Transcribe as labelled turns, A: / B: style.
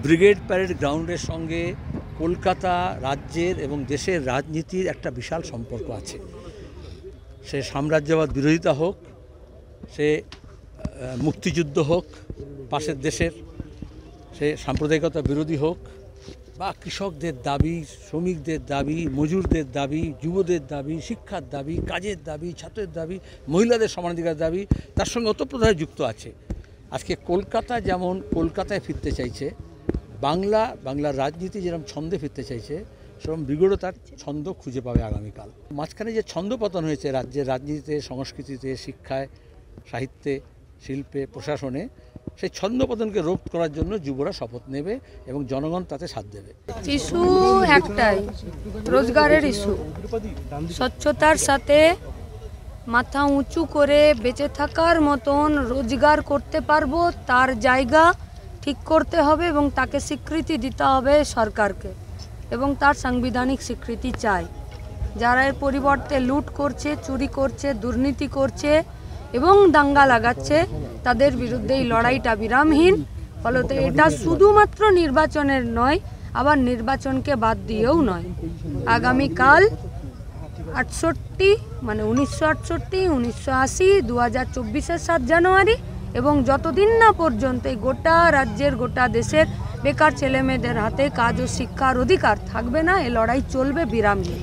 A: Brigade parade গ্রাউন্ডের সঙ্গে কলকাতা রাজ্যের এবং দেশের রাজনীতির একটা বিশাল সম্পর্ক আছে। সে সাম্রাজ্যবাদ বিরোধিতা হোক, সে মুক্তিযুদ্ধ হোক পাশের দেশের, সে সাম্প্রদায়িকতা বিরোধী হোক, বা কৃষকদের দাবি, শ্রমিকদের দাবি, মজুরদের দাবি, যুবদের দাবি, শিক্ষার দাবি, কাজের দাবি, ছাত্রের দাবি, মহিলাদের সমানাধিকার দাবি, তার সঙ্গে ওতপ্রোতভাবে যুক্ত আছে। আজকে কলকাতা যেমন কলকাতায় ফিরতে চাইছে, বাংলার রাজনীতি যেরকম ছন্দে ফিরতে চাইছে, সেরকম ব্রিগেডও তার ছন্দ খুঁজে পাবে আগামীকাল। মাঝখানে যে ছন্দপতন হয়েছে রাজ্যের রাজনীতিতে, সংস্কৃতিতে, শিক্ষায়, সাহিত্যে, শিল্পে, প্রশাসনে, সেই ছন্দপতনকে রোধ করার জন্য যুবরা শপথ নেবে এবং জনগণ তাতে সাথ দেবে।
B: ইস্যু একটাই, রোজগারের ইস্যু। স্বচ্ছতার সাথে মাথা উঁচু করে বেঁচে থাকার মতন রোজগার করতে পারবো তার জায়গা ঠিক করতে হবে এবং তাকে স্বীকৃতি দিতে হবে সরকারকে, এবং তার সাংবিধানিক স্বীকৃতি চাই। যারা এর পরিবর্তে লুট করছে, চুরি করছে, দুর্নীতি করছে এবং দাঙ্গা লাগাচ্ছে, তাদের বিরুদ্ধে এই লড়াইটা বিরামহীন। ফলত এটা শুধুমাত্র নির্বাচনের নয়, আবার নির্বাচনকে বাদ দিয়েও নয়। আগামীকাল 68 মানে 1968, 1980, 2024-এর 7 জানুয়ারি এবং যতদিন না পর্যন্ত এই গোটা রাজ্যের, গোটা দেশের বেকার ছেলেমেয়েদের হাতে কাজ ও শিক্ষার অধিকার থাকবে না, এ লড়াই চলবে বিরামহীন।